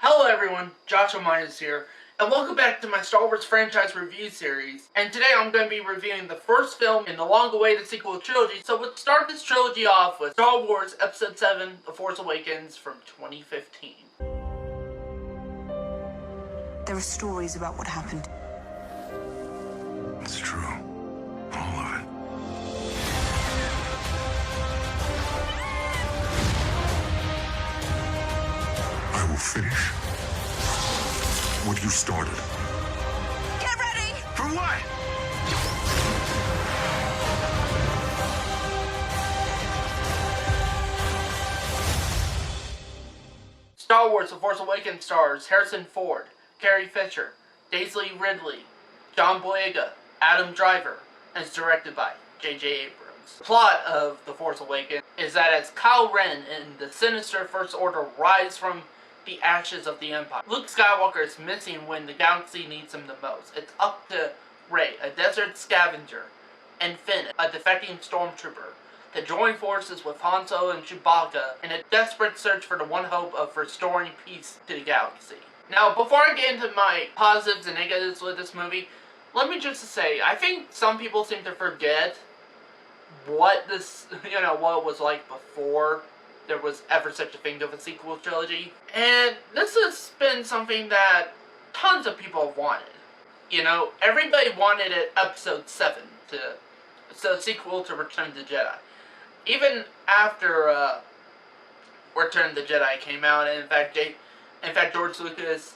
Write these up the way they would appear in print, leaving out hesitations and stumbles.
Hello everyone, Joshua Myers here, and welcome back to my Star Wars franchise review series. And today I'm going to be reviewing the first film in the long-awaited sequel trilogy. So let's start this trilogy off with Star Wars Episode VII, The Force Awakens from 2015. There are stories about what happened. It's true. All of it. I will finish what you started. Get ready! For what? Star Wars The Force Awakens stars Harrison Ford, Carrie Fisher, Daisy Ridley, John Boyega, Adam Driver, and is directed by J.J. Abrams. The plot of The Force Awakens is that as Kylo Ren and the sinister First Order rise from the ashes of the Empire, Luke Skywalker is missing when the galaxy needs him the most. It's up to Rey, a desert scavenger, and Finn, a defecting stormtrooper, to join forces with Han Solo and Chewbacca in a desperate search for the one hope of restoring peace to the galaxy. Now, before I get into my positives and negatives with this movie, let me just say, I think some people seem to forget what this, what it was like before there was ever such a thing of a sequel trilogy. And this has been something that tons of people have wanted. Everybody wanted it Episode 7, so sequel to Return of the Jedi. Even after Return of the Jedi came out, and in fact George Lucas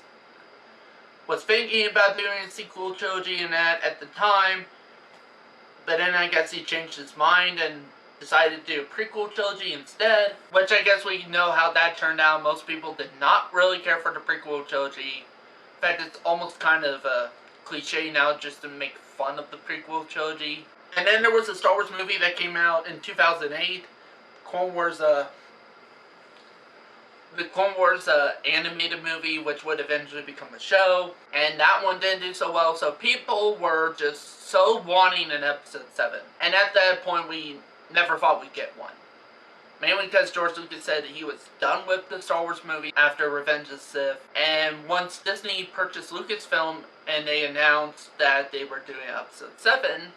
was thinking about doing a sequel trilogy and that at the time, but then I guess he changed his mind and decided to do a prequel trilogy instead, which I guess we know how that turned out. Most people did not really care for the prequel trilogy. In fact, it's almost kind of a cliche now just to make fun of the prequel trilogy. And then there was a Star Wars movie that came out in 2008, the Clone Wars animated movie, which would eventually become a show, and that one didn't do so well, so people were just so wanting an Episode 7. And at that point, we never thought we'd get one. Mainly because George Lucas said he was done with the Star Wars movie after Revenge of the Sith, and once Disney purchased Lucasfilm and they announced that they were doing Episode 7,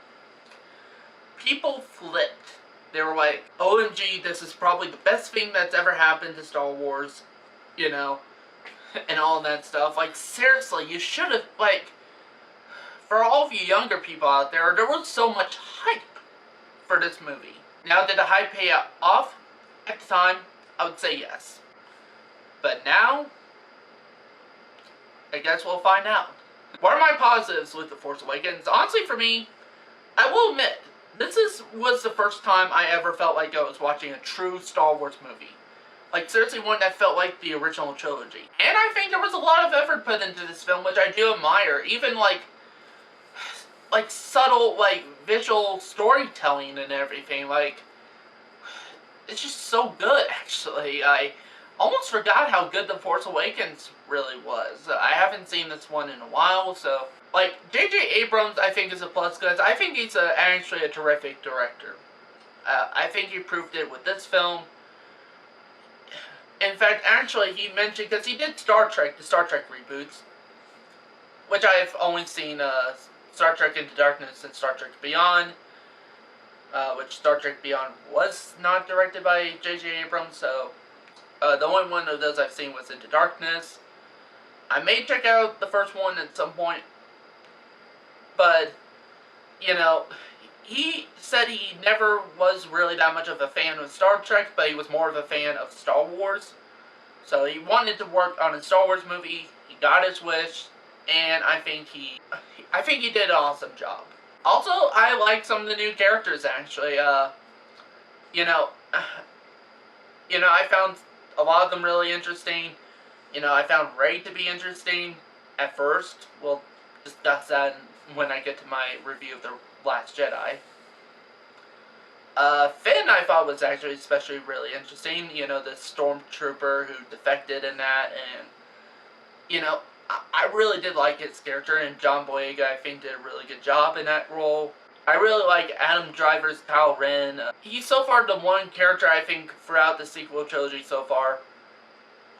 people flipped. They were like, OMG, this is probably the best thing that's ever happened to Star Wars, and all that stuff. Like, seriously, you should have, for all of you younger people out there was so much hype for this movie. Now, did the hype pay off? At the time, I would say yes. But now, I guess we'll find out. What are my positives with The Force Awakens? Honestly, for me, I will admit, this was the first time I ever felt like I was watching a true Star Wars movie. Like, seriously, one that felt like the original trilogy. And I think there was a lot of effort put into this film, which I do admire. Even, subtle, visual storytelling and everything. It's just so good, actually. I almost forgot how good The Force Awakens really was. I haven't seen this one in a while, so J.J. Abrams, I think, is a plus, because I think he's actually a terrific director. I think he proved it with this film. In fact, actually, he mentioned, because he did Star Trek, the Star Trek reboots, which I've only seen Star Trek Into Darkness and Star Trek Beyond, which Star Trek Beyond was not directed by J.J. Abrams, so the only one of those I've seen was Into Darkness. I may check out the first one at some point, but, he said he never was really that much of a fan of Star Trek, but he was more of a fan of Star Wars. So he wanted to work on a Star Wars movie, he got his wish, and I think he did an awesome job. Also, I like some of the new characters, actually. I found a lot of them really interesting. I found Rey to be interesting at first. We'll discuss that when I get to my review of The Last Jedi. Finn, I thought, was actually especially really interesting. The stormtrooper who defected in that, and, I really did like his character, and John Boyega, I think, did a really good job in that role. I really like Adam Driver's Kylo Ren. He's so far the one character, I think, throughout the sequel trilogy so far,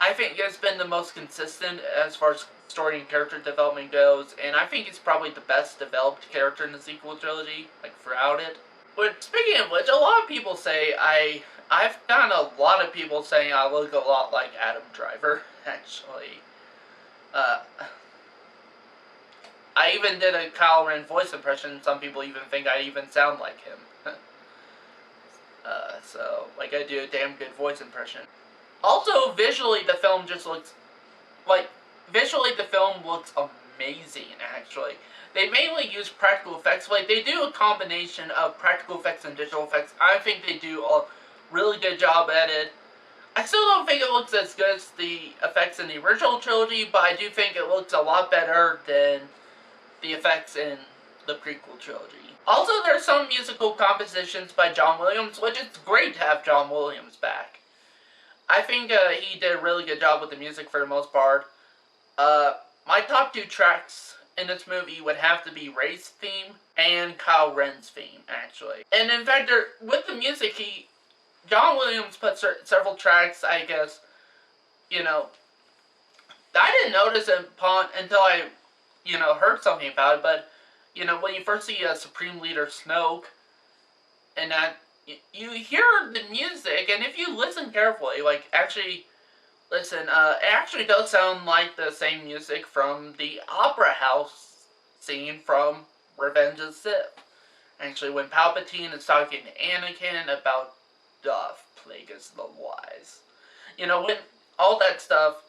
I think it's been the most consistent as far as story and character development goes, and I think it's probably the best developed character in the sequel trilogy, like throughout it. But speaking of which, a lot of people say I've gotten a lot of people saying I look a lot like Adam Driver, actually. I even did a Kyle Ren voice impression. Some people even think I even sound like him. So, like, I do a damn good voice impression. Also, visually, the film just looks... Like, visually, the film looks amazing, actually. They mainly use practical effects. Like, they do a combination of practical effects and digital effects. I think they do a really good job at it. I still don't think it looks as good as the effects in the original trilogy, but I do think it looks a lot better than the effects in the prequel trilogy. Also, there's some musical compositions by John Williams, which is great to have John Williams back. I think he did a really good job with the music for the most part. My top 2 tracks in this movie would have to be Ray's theme and Kyle Ren's theme, actually. And in fact, with the music, John Williams put several tracks, I guess, I didn't notice it until I, heard something about it, but, when you first see Supreme Leader Snoke, and that, you hear the music, and if you listen carefully, like, actually, listen, it actually does sound like the same music from the Opera House scene from Revenge of the Sith. Actually, when Palpatine is talking to Anakin about Darth Plagueis the Wise. When all that stuff,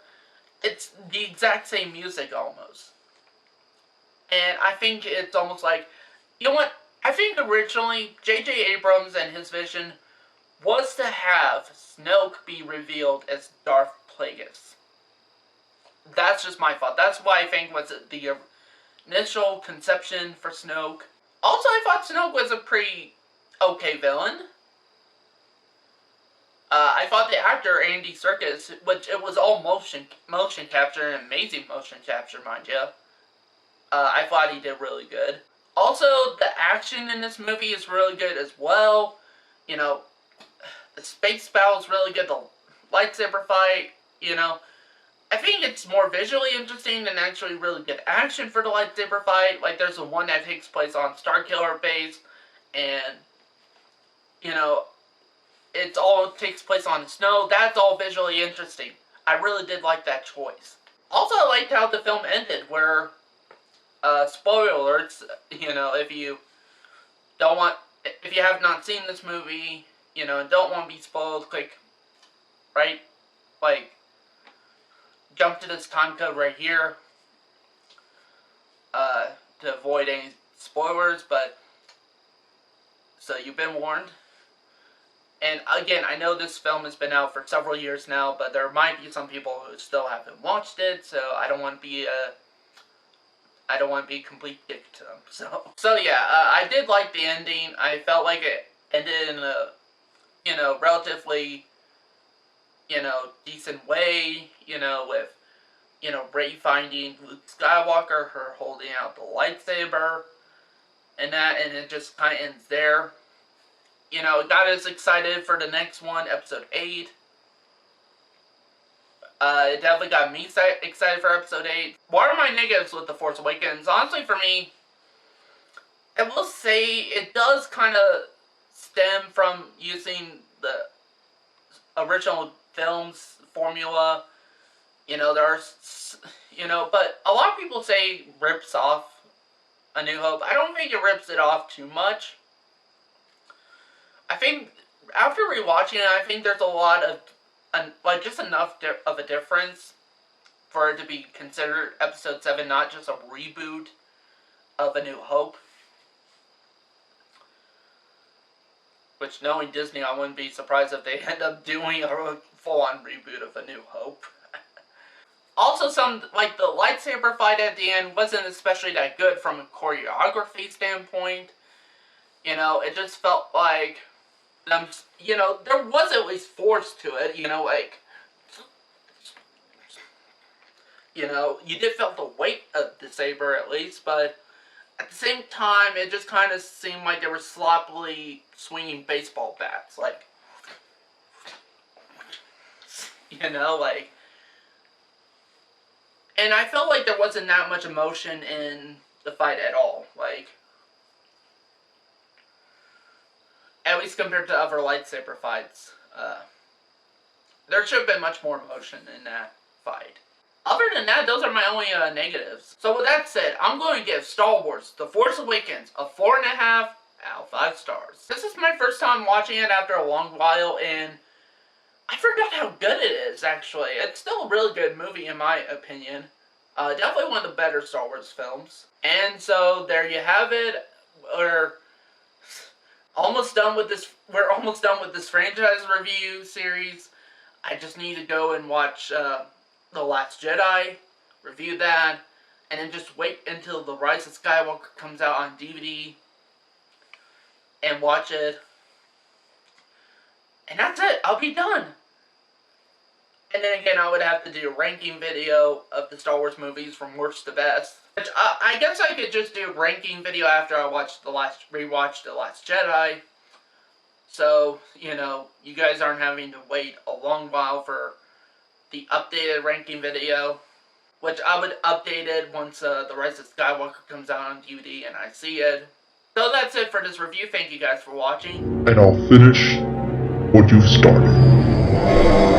it's the exact same music almost. And I think it's almost like, I think originally J.J. Abrams and his vision was to have Snoke be revealed as Darth Plagueis. That's just my thought. That's why I think was the initial conception for Snoke. Also, I thought Snoke was a pretty okay villain. I thought the actor Andy Serkis, which it was all motion capture, and amazing motion capture, mind you. I thought he did really good. Also, the action in this movie is really good as well. The space battle is really good. The lightsaber fight, I think it's more visually interesting than actually really good action for the lightsaber fight. Like, there's the one that takes place on Starkiller Base, and, it all takes place on snow. That's all visually interesting. I really did like that choice. Also, I liked how the film ended, where, spoiler alerts, if you have not seen this movie, and don't want to be spoiled, click, right, like, jump to this time code right here, to avoid any spoilers, but, so you've been warned. And again, I know this film has been out for several years now, but there might be some people who still haven't watched it, so I don't want to be a complete dick to them. So yeah, I did like the ending. I felt like it ended in a, relatively, decent way, with, Rey finding Luke Skywalker, her holding out the lightsaber, and it just kind of ends there. It got us excited for the next one, Episode 8. It definitely got me excited for Episode 8. What are my negatives with The Force Awakens? Honestly, for me, I will say it does kind of stem from using the original film's formula. There are, but a lot of people say rips off A New Hope. I don't think it rips it off too much. I think, after rewatching it, I think there's a lot of, just enough of a difference for it to be considered Episode 7, not just a reboot of A New Hope. Which, knowing Disney, I wouldn't be surprised if they end up doing a full-on reboot of A New Hope. Also, the lightsaber fight at the end wasn't especially that good from a choreography standpoint. It just felt like, there was at least force to it, you did feel the weight of the saber at least, but at the same time, it just kind of seemed like they were sloppily swinging baseball bats, And I felt like there wasn't that much emotion in the fight at all. Like, at least compared to other lightsaber fights. There should have been much more emotion in that fight. Other than that, those are my only negatives. So with that said, I'm going to give Star Wars The Force Awakens a 4.5 out of 5 stars. This is my first time watching it after a long while, and I forgot how good it is, actually. It's still a really good movie, in my opinion. Definitely one of the better Star Wars films. And so, there you have it. We're almost done with this franchise review series. I just need to go and watch The Last Jedi, review that, and then just wait until The Rise of Skywalker comes out on DVD and watch it. And that's it. I'll be done. And then again, I would have to do a ranking video of the Star Wars movies from worst to best. Which I guess I could just do a ranking video after I rewatched The Last Jedi. So, you know, you guys aren't having to wait a long while for the updated ranking video, which I would update it once The Rise of Skywalker comes out on DVD and I see it. So that's it for this review. Thank you guys for watching. And I'll finish what you've started.